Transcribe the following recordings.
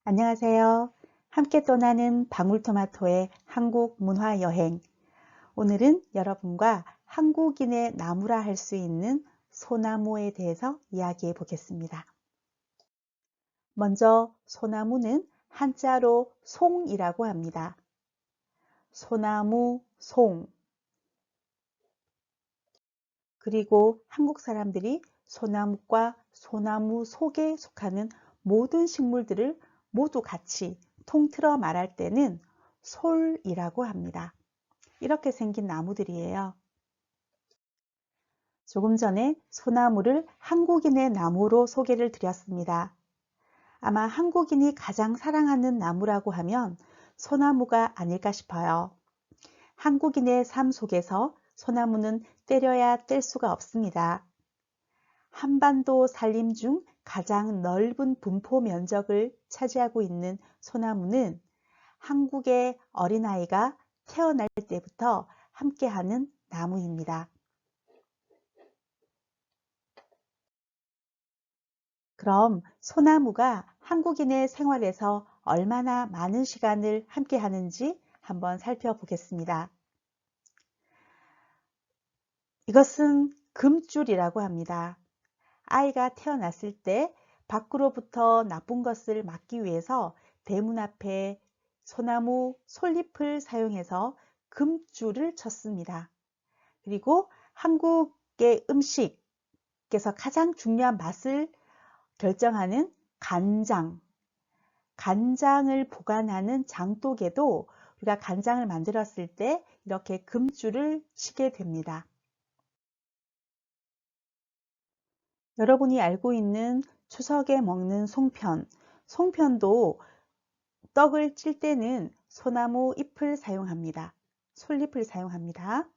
안녕하세요. 함께 떠나는 방울토마토의 한국 문화 여행. 오늘은 여러분과 한국인의 나무라 할 수 있는 소나무에 대해서 이야기해 보겠습니다. 먼저 소나무는 한자로 송이라고 합니다. 소나무, 송. 그리고 한국 사람들이 소나무과 소나무 속에 속하는 모든 식물들을 모두 같이 통틀어 말할 때는 솔이라고 합니다. 이렇게 생긴 나무들이에요. 조금 전에 소나무를 한국인의 나무로 소개를 드렸습니다. 아마 한국인이 가장 사랑하는 나무라고 하면 소나무가 아닐까 싶어요. 한국인의 삶 속에서 소나무는 때려야 뗄 수가 없습니다. 한반도 산림 중 가장 넓은 분포 면적을 차지하고 있는 소나무는 한국의 어린아이가 태어날 때부터 함께하는 나무입니다. 그럼 소나무가 한국인의 생활에서 얼마나 많은 시간을 함께하는지 한번 살펴보겠습니다. 이것은 금줄이라고 합니다. 아이가 태어났을 때 밖으로부터 나쁜 것을 막기 위해서 대문 앞에 소나무 솔잎을 사용해서 금줄을 쳤습니다. 그리고 한국의 음식에서 가장 중요한 맛을 결정하는 간장을 보관하는 장독에도 우리가 간장을 만들었을 때 이렇게 금줄을 치게 됩니다. 여러분이 알고 있는 추석에 먹는 송편도 떡을 찔 때는 소나무 잎을 사용합니다. 솔잎을 사용합니다.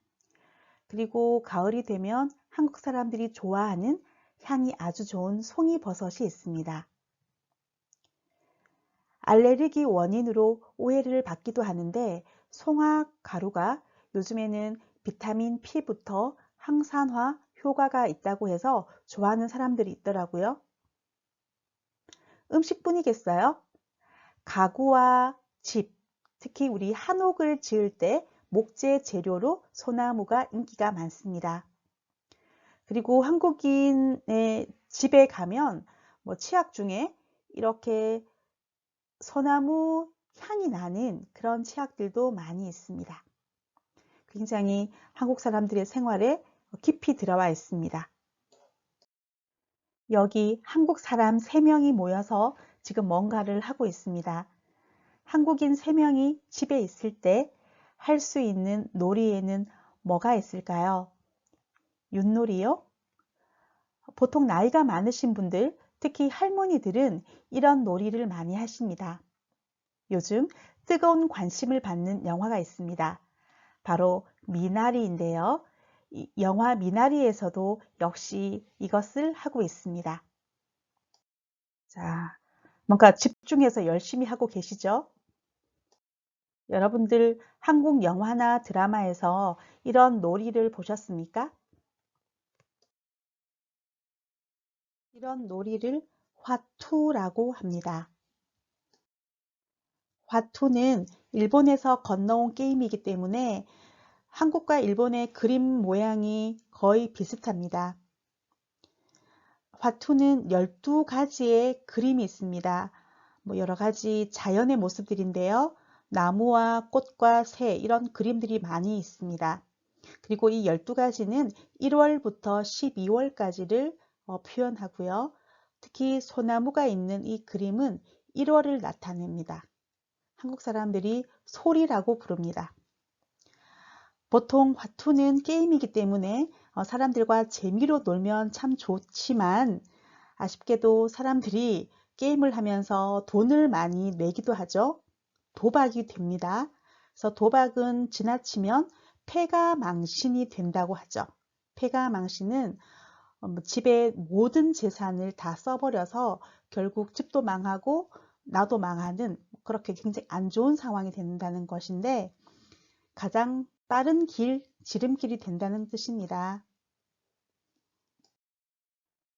그리고 가을이 되면 한국 사람들이 좋아하는 향이 아주 좋은 송이버섯이 있습니다. 알레르기 원인으로 오해를 받기도 하는데 송화 가루가 요즘에는 비타민 P부터 항산화 효과가 있다고 해서 좋아하는 사람들이 있더라고요. 음식뿐이겠어요? 가구와 집, 특히 우리 한옥을 지을 때 목재 재료로 소나무가 인기가 많습니다. 그리고 한국인의 집에 가면 치약 중에 이렇게 소나무 향이 나는 그런 치약들도 많이 있습니다. 굉장히 한국 사람들의 생활에 깊이 들어와 있습니다. 여기 한국 사람 3명이 모여서 지금 뭔가를 하고 있습니다. 한국인 3명이 집에 있을 때 할 수 있는 놀이에는 뭐가 있을까요? 윷놀이요? 보통 나이가 많으신 분들, 특히 할머니들은 이런 놀이를 많이 하십니다. 요즘 뜨거운 관심을 받는 영화가 있습니다. 바로 미나리인데요. 이 영화 미나리에서도 역시 이것을 하고 있습니다. 자, 뭔가 집중해서 열심히 하고 계시죠? 여러분들 한국 영화나 드라마에서 이런 놀이를 보셨습니까? 이런 놀이를 화투라고 합니다. 화투는 일본에서 건너온 게임이기 때문에 한국과 일본의 그림 모양이 거의 비슷합니다. 화투는 12가지의 그림이 있습니다. 여러 가지 자연의 모습들인데요. 나무와 꽃과 새 이런 그림들이 많이 있습니다. 그리고 이 12가지는 1월부터 12월까지를 표현하고요. 특히 소나무가 있는 이 그림은 1월을 나타냅니다. 한국 사람들이 솔이라고 부릅니다. 보통 화투는 게임이기 때문에 사람들과 재미로 놀면 참 좋지만 아쉽게도 사람들이 게임을 하면서 돈을 많이 내기도 하죠. 도박이 됩니다. 그래서 도박은 지나치면 패가망신이 된다고 하죠. 패가망신은 집의 모든 재산을 다 써버려서 결국 집도 망하고 나도 망하는 그렇게 굉장히 안 좋은 상황이 된다는 것인데 가장 빠른 지름길이 된다는 뜻입니다.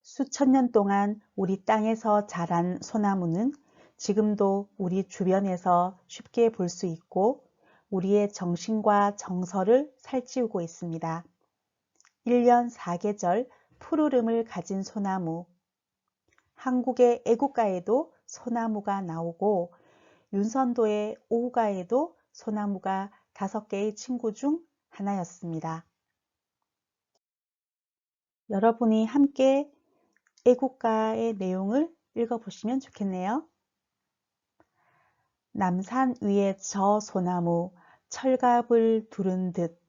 수천 년 동안 우리 땅에서 자란 소나무는 지금도 우리 주변에서 쉽게 볼 수 있고 우리의 정신과 정서를 살찌우고 있습니다. 1년 4계절 푸르름을 가진 소나무. 한국의 애국가에도 소나무가 나오고 윤선도의 오후가에도 소나무가 5개의 친구 중 하나였습니다. 여러분이 함께 애국가의 내용을 읽어보시면 좋겠네요. 남산 위에 저 소나무 철갑을 두른 듯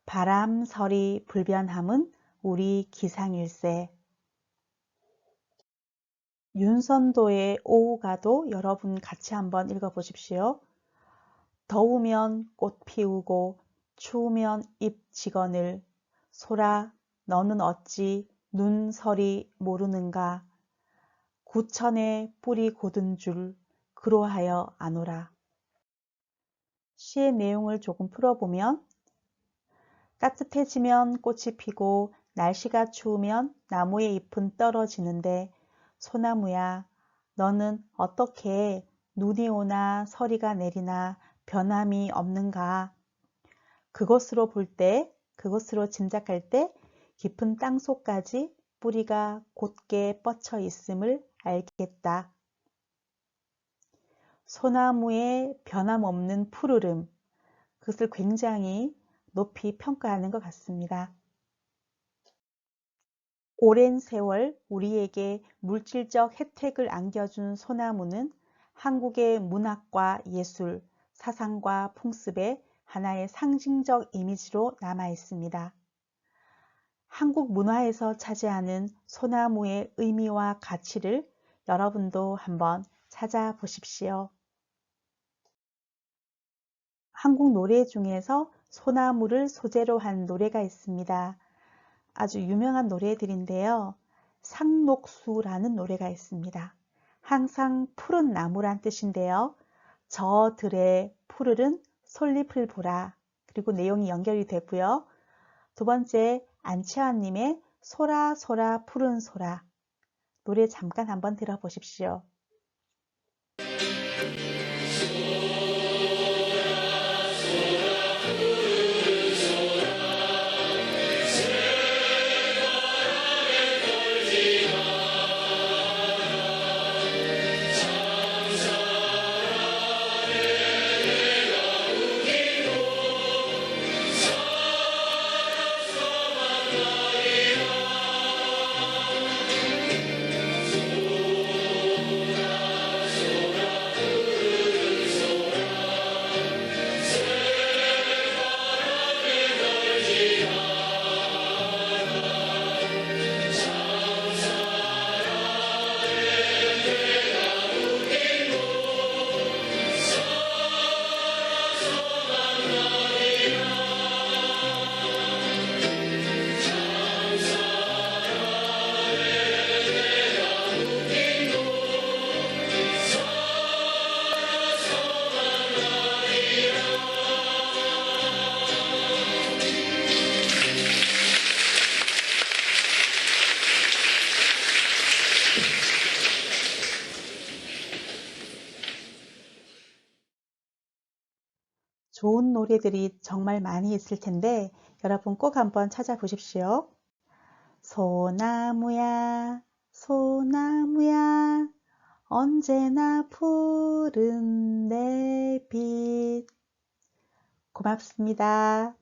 바람서리 불변함은 우리 기상일세. 윤선도의 오후가도 여러분 같이 한번 읽어보십시오. 더우면 꽃 피우고 추우면 잎 지거늘 소라 너는 어찌 눈서리 모르는가 구천에 뿌리 곧은 줄 그로하여 아노라. 시의 내용을 조금 풀어보면 따뜻해지면 꽃이 피고 날씨가 추우면 나무의 잎은 떨어지는데 소나무야 너는 어떻게 눈이 오나 서리가 내리나 변함이 없는가. 그것으로 볼 때, 그것으로 짐작할 때 깊은 땅속까지 뿌리가 곧게 뻗쳐 있음을 알겠다. 소나무의 변함없는 푸르름, 그것을 굉장히 높이 평가하는 것 같습니다. 오랜 세월 우리에게 물질적 혜택을 안겨준 소나무는 한국의 문학과 예술, 사상과 풍습의 하나의 상징적 이미지로 남아 있습니다. 한국 문화에서 차지하는 소나무의 의미와 가치를 여러분도 한번 찾아보십시오. 한국 노래 중에서 소나무를 소재로 한 노래가 있습니다. 아주 유명한 노래들인데요. 상록수라는 노래가 있습니다. 항상 푸른 나무란 뜻인데요. 저 들의 푸르른 솔잎을 보라. 그리고 내용이 연결이 되고요. 두 번째 안치환님의 소라 소라 푸른 소라. 노래 잠깐 한번 들어보십시오. 좋은 노래들이 정말 많이 있을 텐데 여러분 꼭 한번 찾아보십시오. 소나무야 소나무야 언제나 푸른 내 빛. 고맙습니다.